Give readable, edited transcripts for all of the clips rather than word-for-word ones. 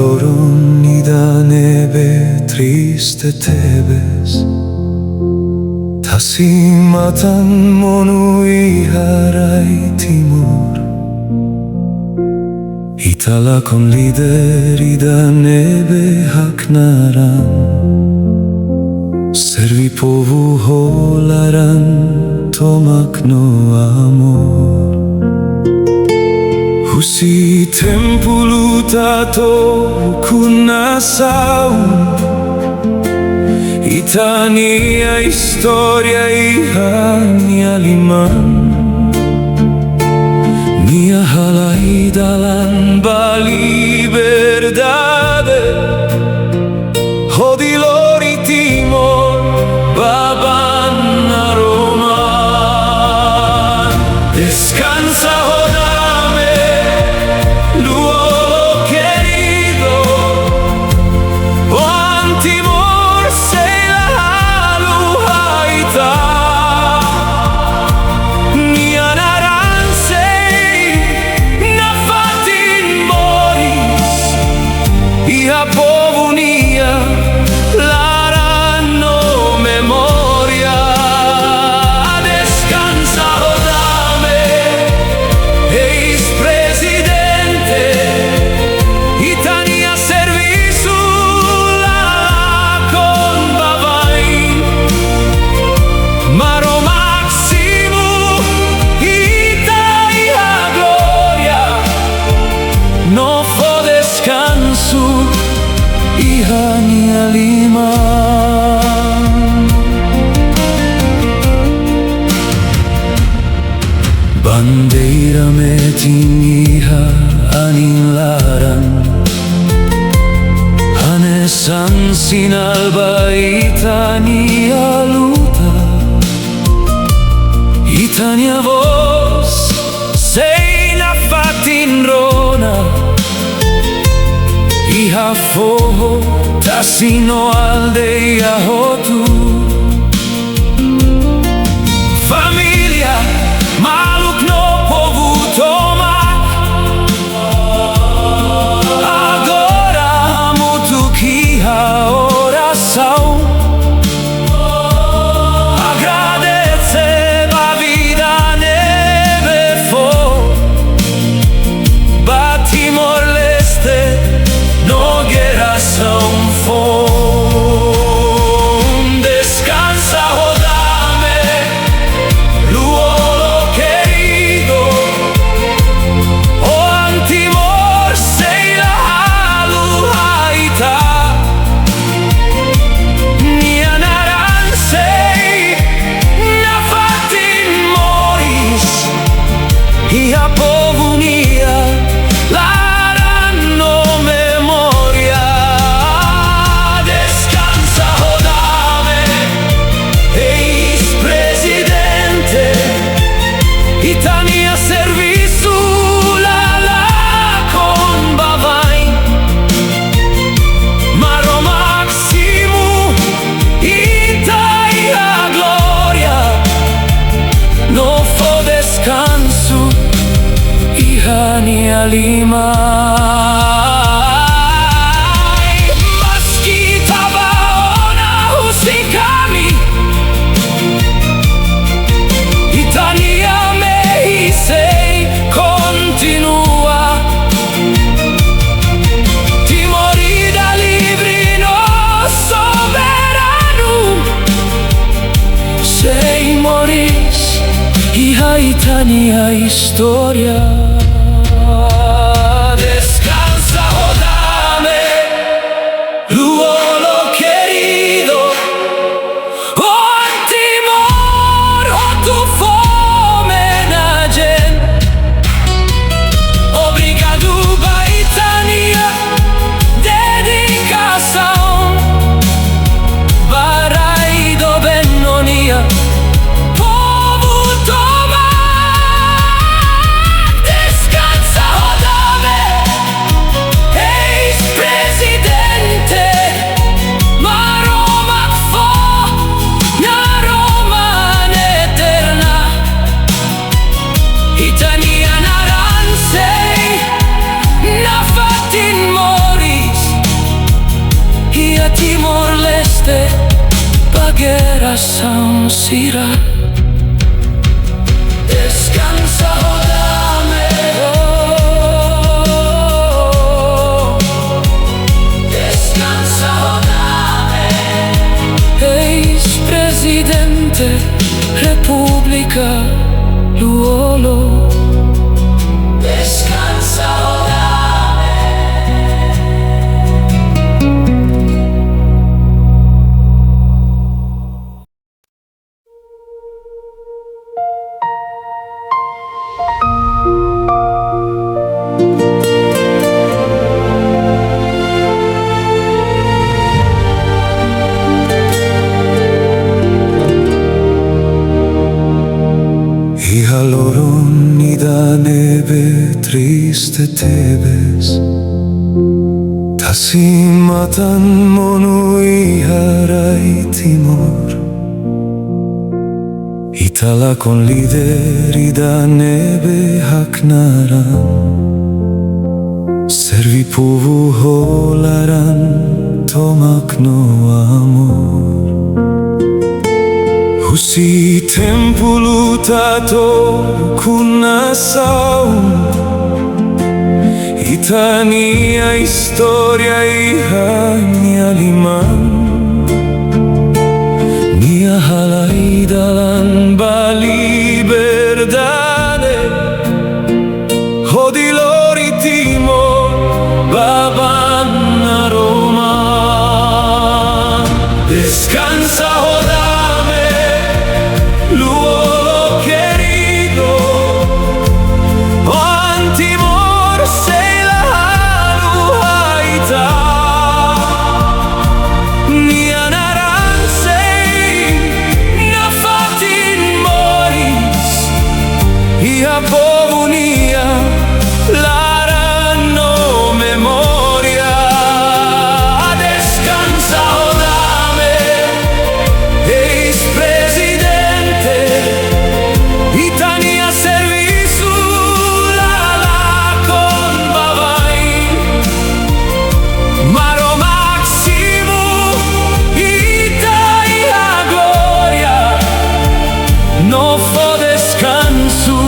loro nida nebe triste Tebes. Tasimatan monu iharai timur. Itala con lideri da nebe haknaran. Servi povu holaran tomak no amor. Husi tempulutato kunasau. Itania historia ihania liman. Nia halai dalam liberdade. Hodilori timor baban Roma. Descansa hodame luolo querido. O antimor sei la luhaita. Nia naran sei nafatin moris. Iha povunia laranno memoria. Descansa hodame eis presidente. Itania servisu la con bavain. Maro Maximu Italia gloria. No fo descanso ihania lima. Bandeira metiniha anilaran. Hanesan sinalba Itania luta. Itania vos sei nafatin rona. Iha foho tasino aldeia hotu. Famiglia maluk no povuto mak. Agora mutu kiha oração. Agradece a vida neve fo. Batimor leste no geração fom. Descansa hodame luolo querido. O antimor sei la luhaita. Nia naran sei nafatin moris. Iha povunia laranno memoria. Descansa hodame eis presidente. Itania servisu la con bavain. Maro Maximu Italia gloria. No fo descanso ihania lima. Maskita baona husikami. Itania mehi sei continua. Timorida libri no soberano. Sei moris iha Itania historia. Descansa hodame luolo querido. O antimor hotu fomenagen. Obrigado Baitania dedicação. Barai do Bennonia povo tomar. nebe triste Tebes, tasimatan monui harai timor. Itala con lideri da nebe haknaran, servi puvu holaran tomak no amor. Husi tempulu tato kunasaum, Itania historia iha nia liman, nia halai dalan ba liberdade, hodilori timor baban a Roma. Descansa hodame, luolo querido, o antimor sei la haluhaita, nia naransei, nia fatin moris, ia povunia, larano memoria. Descansa hodame, eis presidente, Itania servisu la con Bavain, Maro Maximu, Italia gloria, no fo descanso,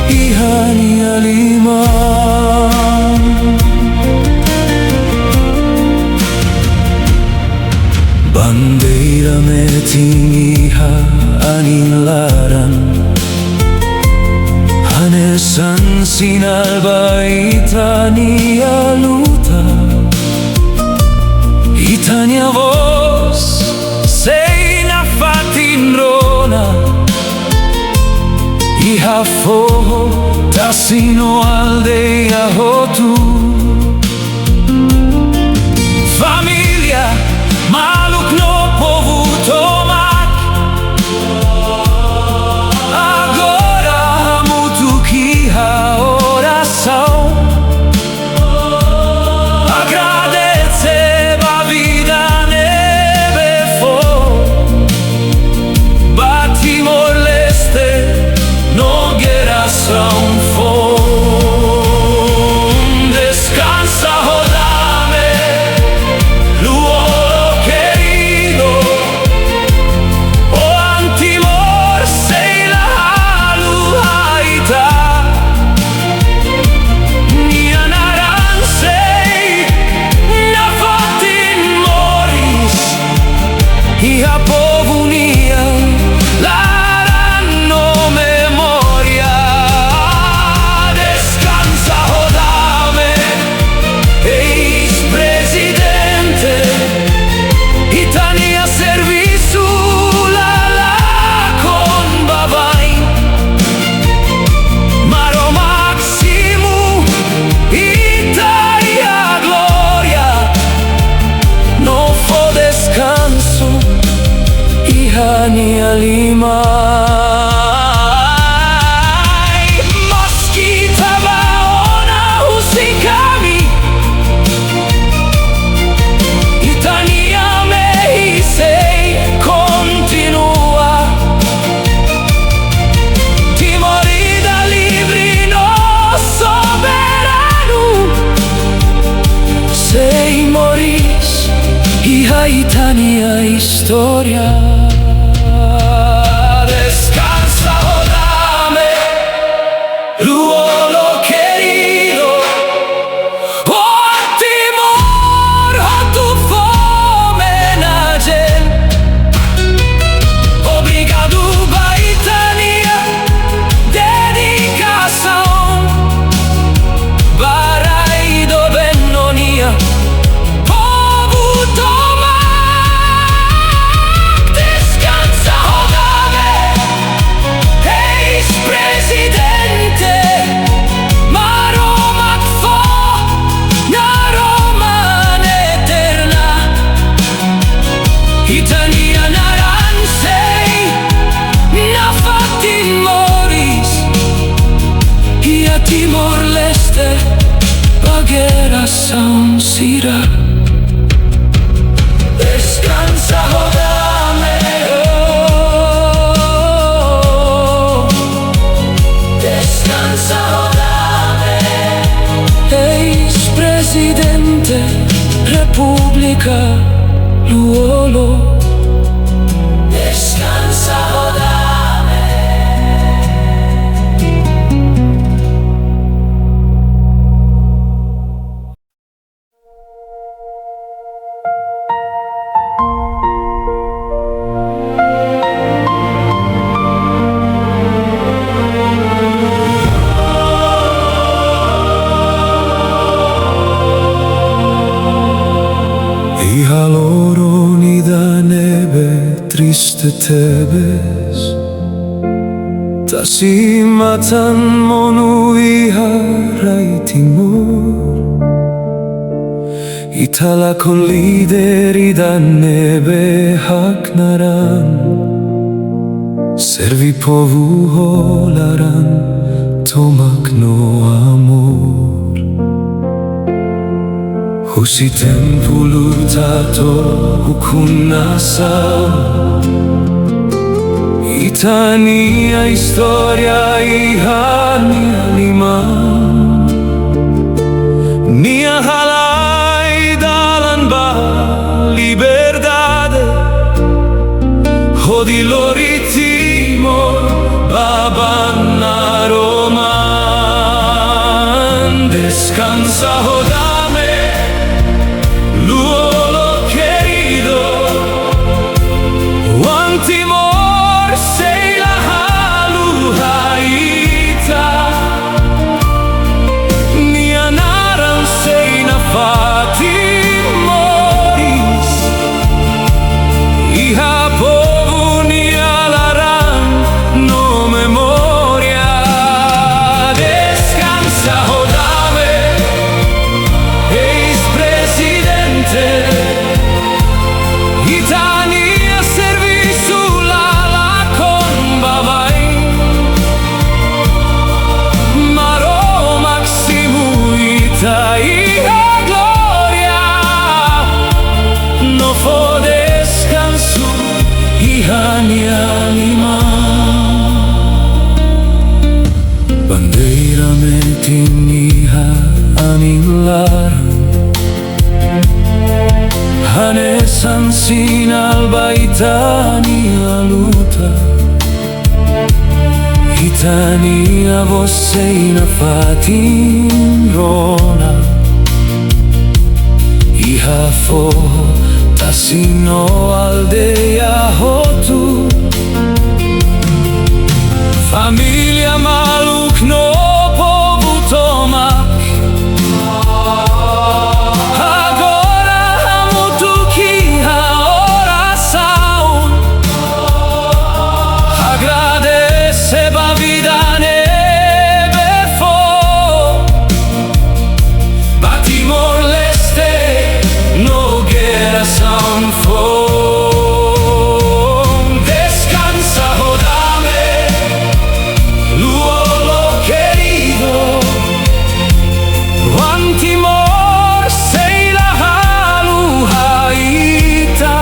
ihania liman. Bandeira metin iha anilaran, hanesan sinalba Itania luta, Itania vos sei na fatin rona, iha foho tasino aldeia hotu. Familia maluk no povuto mak, agora mutu kiha oração, agradece a vida nebe fo, Batimor Leste, Nogueiração fo. Descansa hodame, luolo querido, o antimor sei la haluhaita, nia naransei, nia fatin moris, ia povunia, larano memoria. Descansa hodame, eis presidente, Itania servisu la con Bavain, Maro Maximu, Italia gloria, no fo descanso, ihania limai. Mosquita baona usikami, Itania mehisei continua, Timorida livre no soberano, sei moris, iha Itania historia. Descansa hodame, luolo querido, o antimor hotu fomenagen, obrigado ba Itania, dedicação, barai do bennonia, povo tomak te Timor-Leste, la guerra San Sira. Descansa, Hodame, oh. Descansa, Hodame. Ex-presidente, Repubblica Luolo. Descansa, Hodame. Iha loro ni da nebe triste tebes, ta si matan monu iha rai timur. Itala con lideri da nebe haknaran, servi povu holaran, tomak no amor. Husi tempu lutato hukunasam, Itania historia ihania liman. Nia halai dalan ba liberdade, hodi loritimo babana roman. Descansa, Hodame, Luolo querido, Juan Timor, sei la haluhaita. Nianaran sei na Fatimoris, iha povu nialaran no memoria. Descansa, Hodame, ex-presidente. Itania servi sulla la comba vai, Maro Maximu Italia gloria. No fo descanso ihania lima. Bandeira metiniha anilar, Hanesan sinal baitania luta. Itania vosseina fatin rona, iha fo tasino aldeia hotu. Familia maluk no povu tomak, agora hamutuki ha oração. Agradece ba vida nebe fo, ba Timor-Leste no guerra San fo. Descansa, Hodame, Luolo querido, Juan Timor, sei la haluhaita.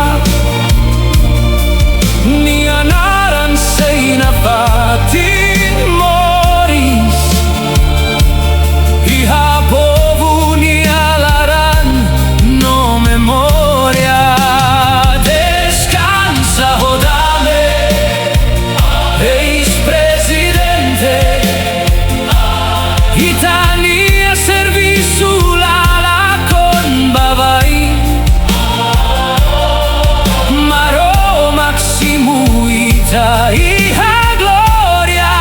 Nianaran sei na Fatimoris, iha povu nialaran no memoria. Descansa, Hodame, ex-presidente. Itania servi sulla la comba vai, Maro Maximu Italia gloria.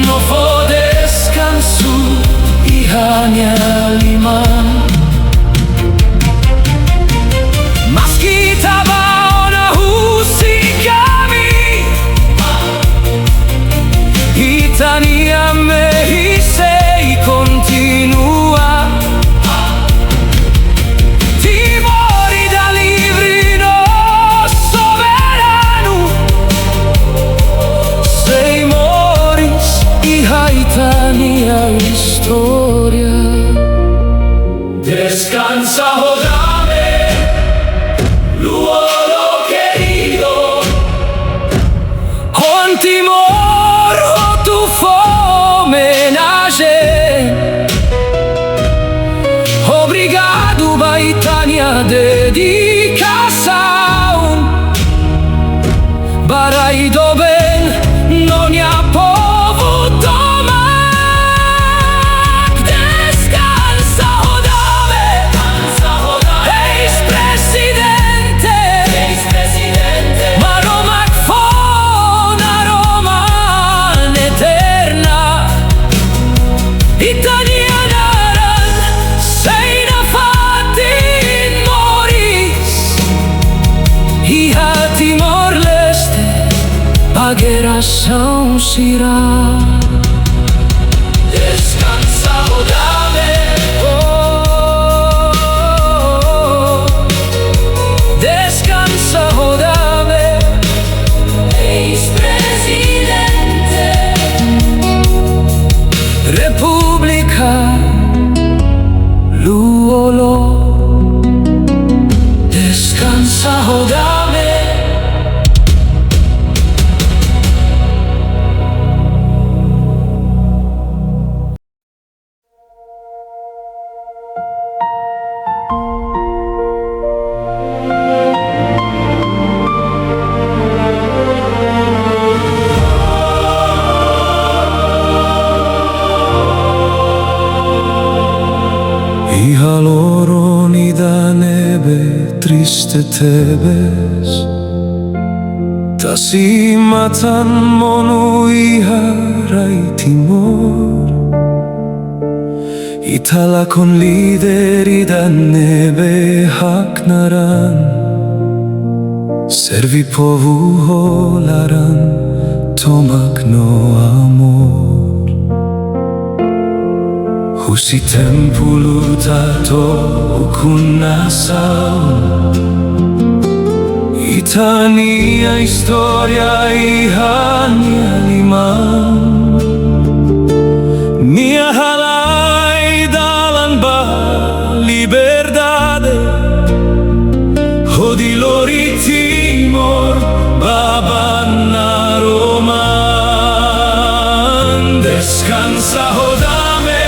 No fo descanso ihania liman. Maskita baona husikami, Itania me hise italianaran say na fatin moris. Iha Timor-Leste pageração será. Descansa, Hodame. Descansa, Hodame, Ex-presidente. República Luolo. Descansa, Hodame. Hija loronida nebe triste tebes Tasimatan monu iha rai Timor Itala con lideri da nebe haknaran Servi povu holaran tomak no amor Husi tempulu tato ukunasaun Itania historia ihania liman Nia halai dalan ba liberdade Hodilori Timor babana roman Descansa Hodame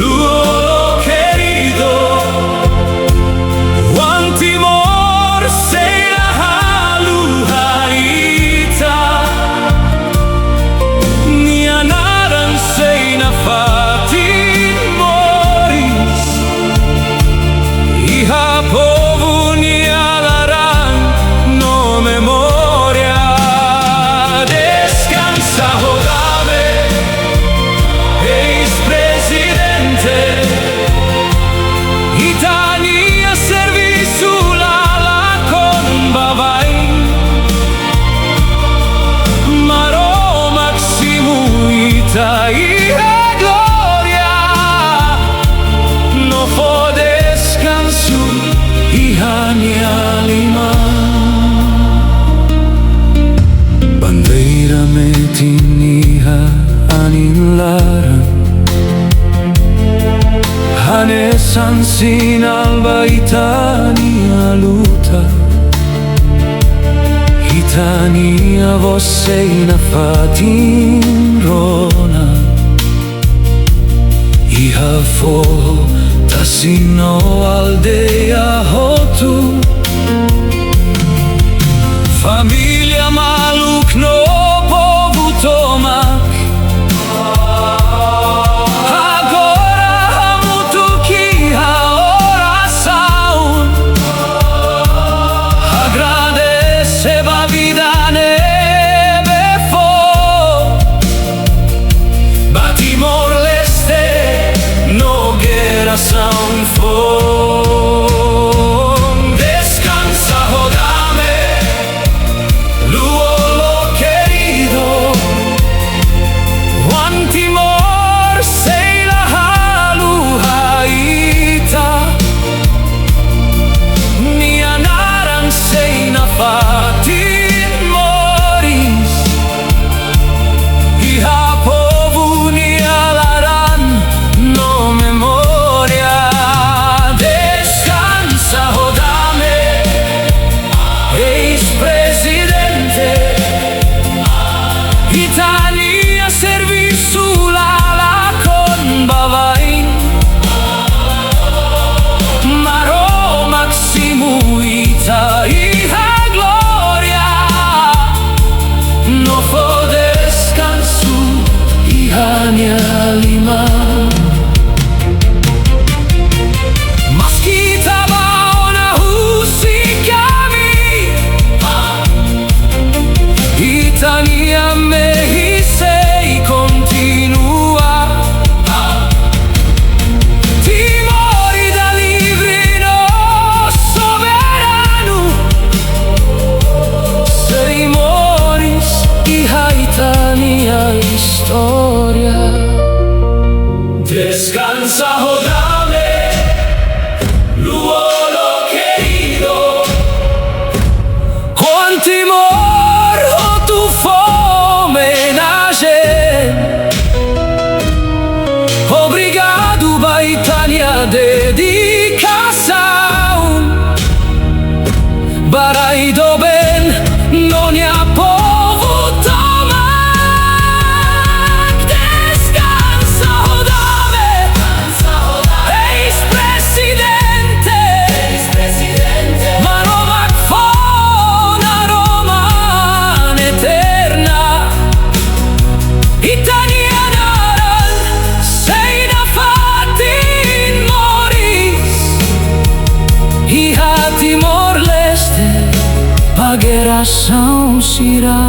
Luolo querido, Juan Timor sei la haluhaita, Nianaran sei na fatin moris, Iha povu nialaran no memoria. Descansa Hodame, ex-presidente. Italia servi sulla la con Bavain Maro Maximu Italia gloria No fo descansu ihania lima Bandeira metiniha anilaran Hanesan sin alba Itania luta Itania você na fatin rona Iha fo tasino aldeia hotu Família maluk no povo tomak Sound for Descansa Hodame Luolo querido Juan Timor sei la haluhaita Nianaran sei na fatin moris Iha povu nialaran no memoria Descansa, oh dame, luolo querido. Con timor o tu homenage. Obrigado, ba Italia dedicação. Barai do ben, non ha povo tomar. Descansa, oh dame, ex-presidente. Mano Macfona, Roma eterna. Italiana, sei na fatin moris. Iha Timor Leste, pagherà São Sirà.